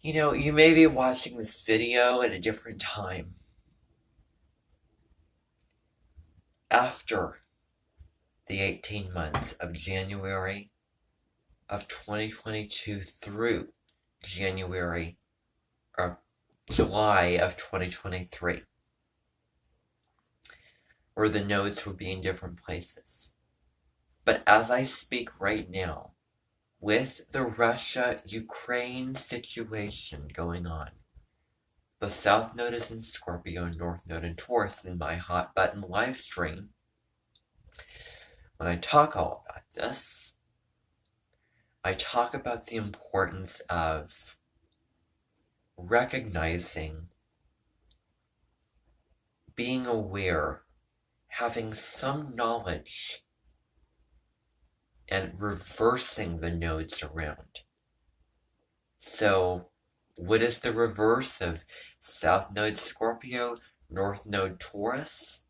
You may be watching this video at a different time. After the 18 months of January of 2022 through January or July of 2023, where the nodes will be in different places. But as I speak right now, with the Russia-Ukraine situation going on, the South Node is in Scorpio, North Node in Taurus in my hot button live stream. When I talk all about this, I talk about the importance of recognizing, being aware, having some knowledge, and reversing the nodes around. So, what is the reverse of South Node Scorpio, North Node Taurus?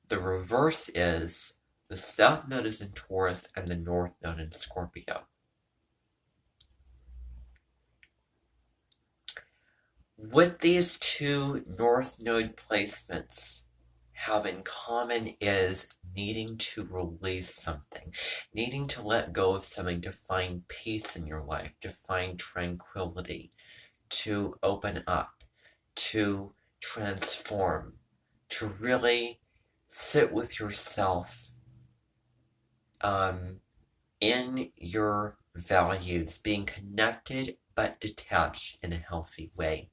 The reverse is the South Node is in Taurus and the North Node in Scorpio. What these two North Node placements have in common is needing to release something, needing to let go of something to find peace in your life, to find tranquility, to open up, to transform, to really sit with yourself in your values, being connected but detached in a healthy way.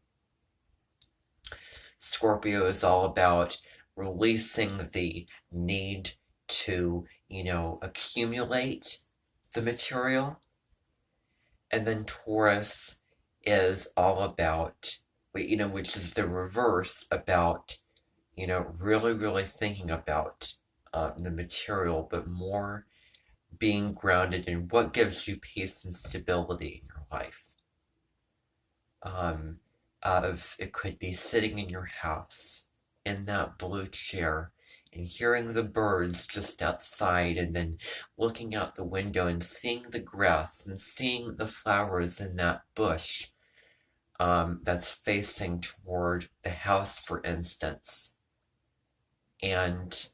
Scorpio is all about releasing the need to, accumulate the material. And then Taurus is all about, which is the reverse about, really, really thinking about the material, but more being grounded in what gives you peace and stability in your life. It could be sitting in your house in that blue chair and hearing the birds just outside, and then looking out the window and seeing the grass and seeing the flowers in that bush that's facing toward the house, for instance. And,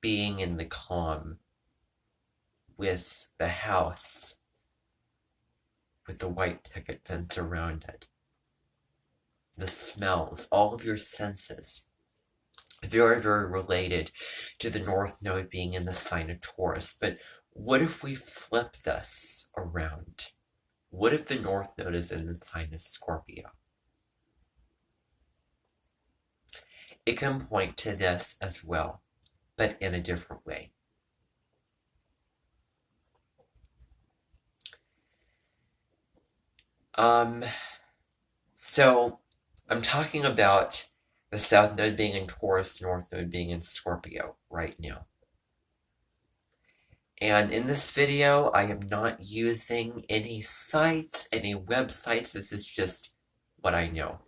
being in the calm with the house, with the white picket fence around it. The smells, all of your senses, very, very related to the North Node being in the sign of Taurus. But what if we flip this around? What if the North Node is in the sign of Scorpio? It can point to this as well, but in a different way. So I'm talking about the South Node being in Taurus, North Node being in Scorpio right now. And in this video, I am not using any sites, any websites. This is just what I know.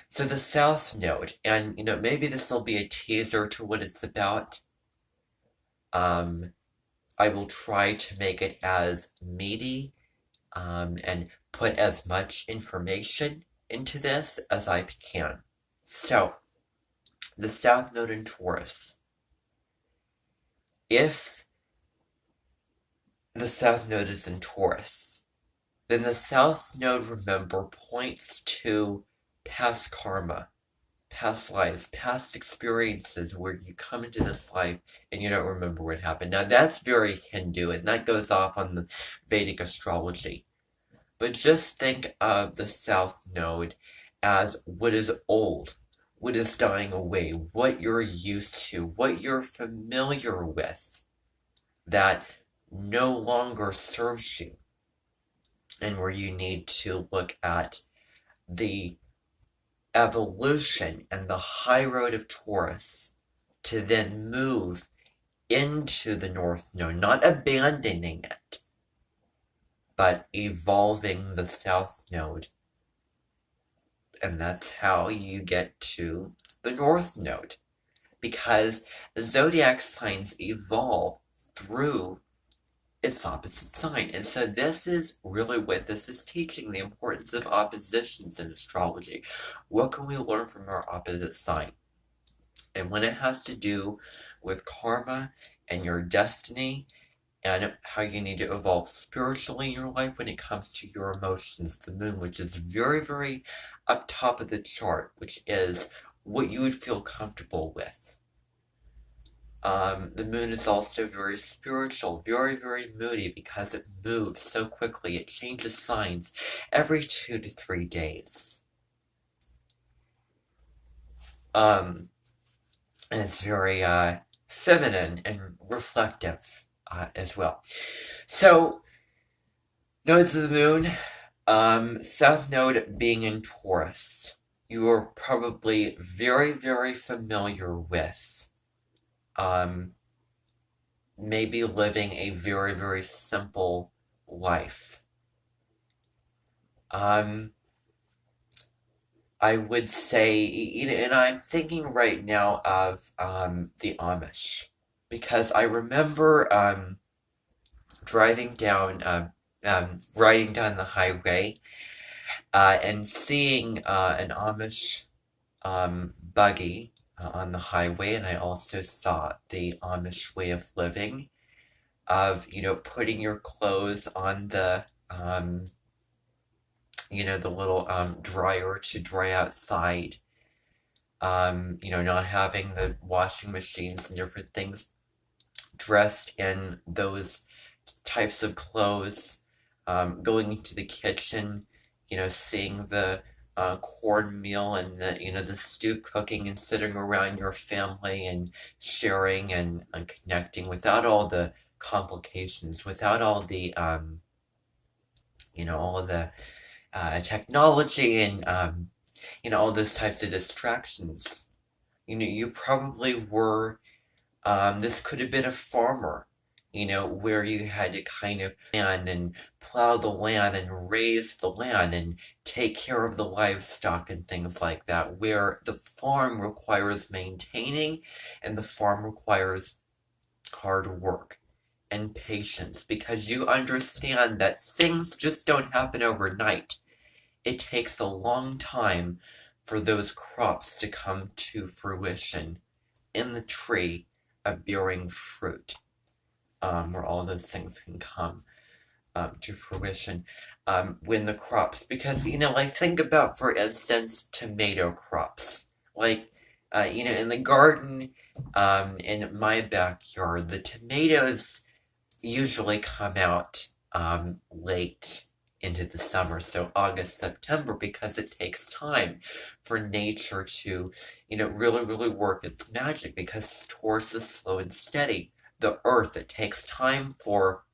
So the South Node, and maybe this will be a teaser to what it's about. I will try to make it as meaty and put as much information into this as I can. So, the South Node in Taurus. If the South Node is in Taurus, then the South Node, remember, points to past karma, past lives, past experiences where you come into this life and you don't remember what happened. Now that's very Hindu, and that goes off on the Vedic astrology. But just think of the South Node as what is old, what is dying away, what you're used to, what you're familiar with, that no longer serves you, and where you need to look at the evolution and the high road of Taurus to then move into the North Node, not abandoning it, but evolving the South Node. And that's how you get to the North Node, because the zodiac signs evolve through its opposite sign. And so this is really what this is teaching, the importance of oppositions in astrology. What can we learn from our opposite sign? And when it has to do with karma and your destiny and how you need to evolve spiritually in your life when it comes to your emotions, the moon, which is very, very up top of the chart, which is what you would feel comfortable with. The moon is also very spiritual, very, very moody because it moves so quickly. It changes signs every 2 to 3 days. And it's very feminine and reflective as well. So, nodes of the moon, south node being in Taurus, you are probably very, very familiar with. Maybe living a very, very simple life. I would say, and I'm thinking right now of the Amish, because I remember driving down, riding down the highway, and seeing an Amish buggy on the highway, and I also saw the Amish way of living, of putting your clothes on the the little dryer to dry outside, not having the washing machines and different things, dressed in those types of clothes, going into the kitchen, seeing the cornmeal and the stew cooking and sitting around your family and sharing and connecting without all the complications, without all the all of the technology and all those types of distractions. You probably were. This could have been a farmer, where you had to kind of land and plow the land and raise the land and take care of the livestock and things like that, where the farm requires maintaining and the farm requires hard work and patience, because you understand that things just don't happen overnight. It takes a long time for those crops to come to fruition in the tree of bearing fruit, where all those things can come to fruition when the crops, because like think about, for instance, tomato crops, like in the garden, in my backyard, the tomatoes usually come out late into the summer, so August, September, because it takes time for nature to, really, really work its magic, because Taurus is slow and steady. The earth, it takes time for,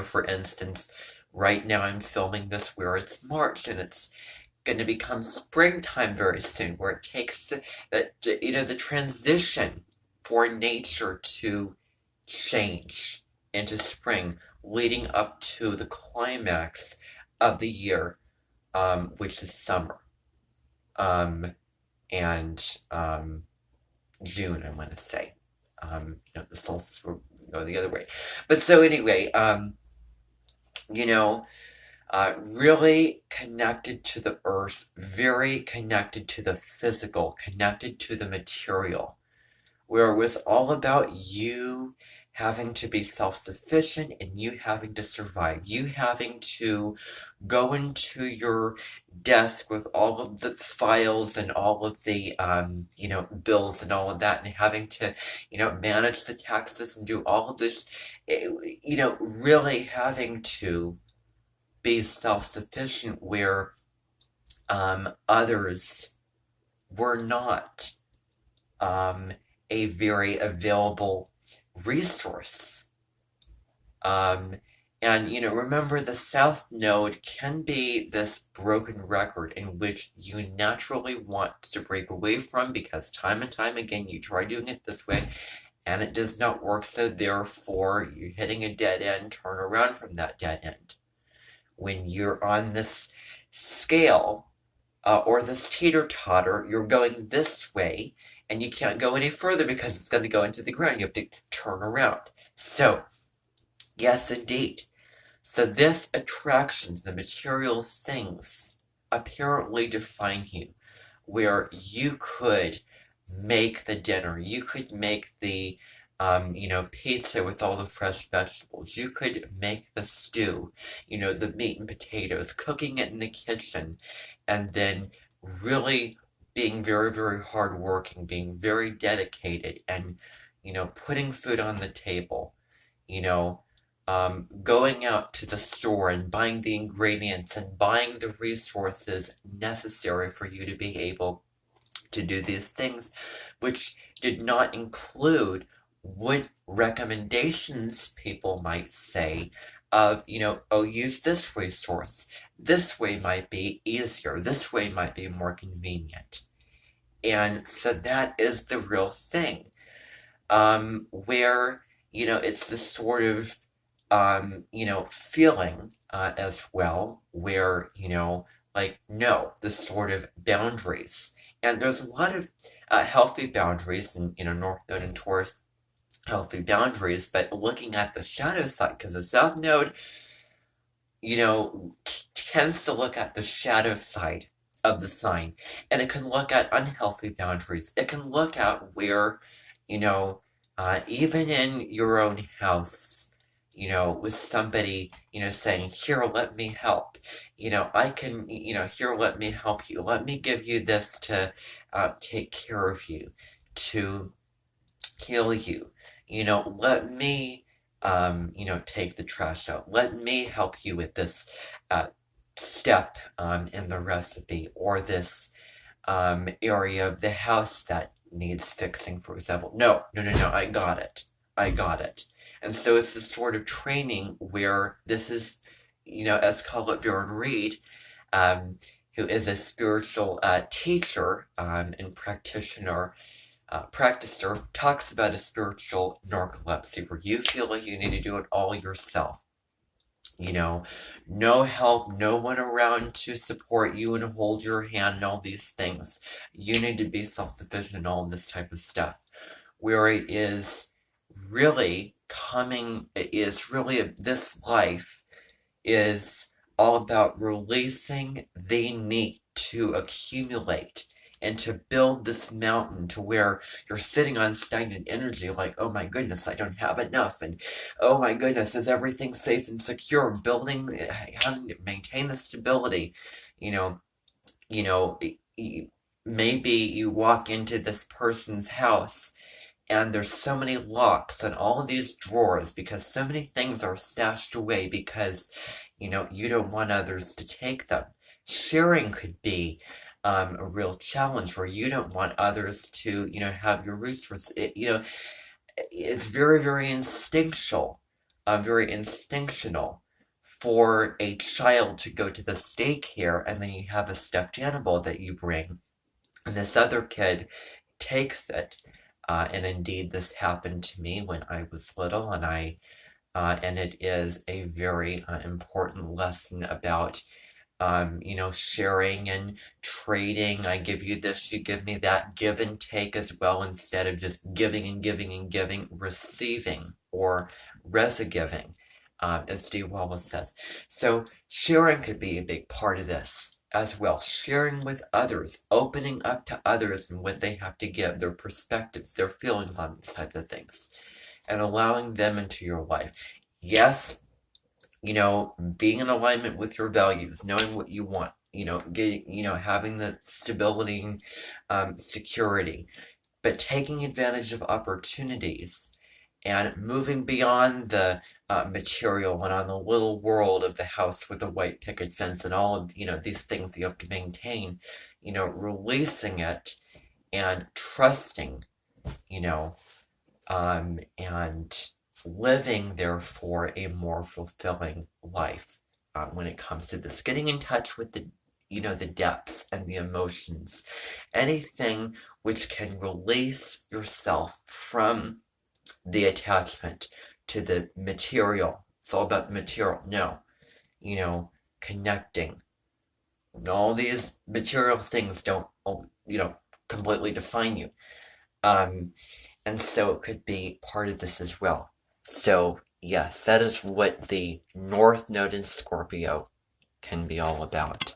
for instance, right now I'm filming this where it's March, and it's going to become springtime very soon, where it takes, the transition for nature to change into spring, leading up to the climax of the year, which is summer, and June, I want to say. The solstice will go the other way. But so anyway, really connected to the earth, very connected to the physical, connected to the material, where it was all about you having to be self-sufficient and you having to survive, you having to go into your desk with all of the files and all of the bills and all of that, and having to manage the taxes and do all of this, really having to be self-sufficient, where others were not a very available resource. And remember, the South Node can be this broken record in which you naturally want to break away from, because time and time again you try doing it this way and it does not work, so therefore you're hitting a dead end. Turn around from that dead end. When you're on this scale, or this teeter-totter, you're going this way, and you can't go any further because it's going to go into the ground. You have to turn around. So, Yes, indeed. So this attraction to the material things apparently define you, where you could make the dinner, you could make the pizza with all the fresh vegetables. You could make the stew, the meat and potatoes, cooking it in the kitchen, and then really being very, very hardworking, being very dedicated, and putting food on the table. You know, going out to the store and buying the ingredients and buying the resources necessary for you to be able to do these things, which did not include what recommendations people might say of, oh, use this resource. This way might be easier. This way might be more convenient. And so that is the real thing. Where, it's this sort of, feeling as well, where, like, no, this sort of boundaries. And there's a lot of healthy boundaries, and, North Node and Taurus healthy boundaries, but looking at the shadow side, because the South Node, tends to look at the shadow side of the sign, and it can look at unhealthy boundaries. It can look at where, you know, even in your own house, with somebody, saying, here, let me help. I can, here, let me help you. Let me give you this to take care of you, to heal you. Let me, take the trash out. Let me help you with this step in the recipe, or this area of the house that needs fixing, for example. No, no, no, no, I got it. I got it. And so it's this sort of training where this is, as Colette Baron Reed, who is a spiritual teacher and practitioner, practicer, talks about a spiritual narcolepsy where you feel like you need to do it all yourself. No help, no one around to support you and hold your hand and all these things. You need to be self-sufficient and all this type of stuff. Where it is really this life is all about releasing the need to accumulate and to build this mountain to where you're sitting on stagnant energy, like, oh my goodness, I don't have enough, and oh my goodness, is everything safe and secure? Building, having to maintain the stability, you know, you know, maybe you walk into this person's house and there's so many locks and all of these drawers because so many things are stashed away because you don't want others to take them. Sharing could be a real challenge where you don't want others to have your resources. It's very, very instinctual, very instinctional for a child to go to the daycare and then you have a stuffed animal that you bring and this other kid takes it. And indeed, this happened to me when I was little, and it is a very important lesson about, sharing and trading. I give you this, you give me that, give and take as well, instead of just giving and giving and giving, receiving or resi-giving, as Dee Wallace says. So sharing could be a big part of this as well. Sharing with others, opening up to others and what they have to give, their perspectives, their feelings on these types of things, and allowing them into your life. Yes, being in alignment with your values, knowing what you want, having the stability and security, but taking advantage of opportunities and moving beyond the material and on the little world of the house with a white picket fence and all of these things you have to maintain, releasing it and trusting, and living therefore a more fulfilling life when it comes to this, getting in touch with the depths and the emotions, anything which can release yourself from the attachment to the material. It's all about the material. No, connecting. All these material things don't, completely define you. And so it could be part of this as well. So, Yes, that is what the North Node in Scorpio can be all about.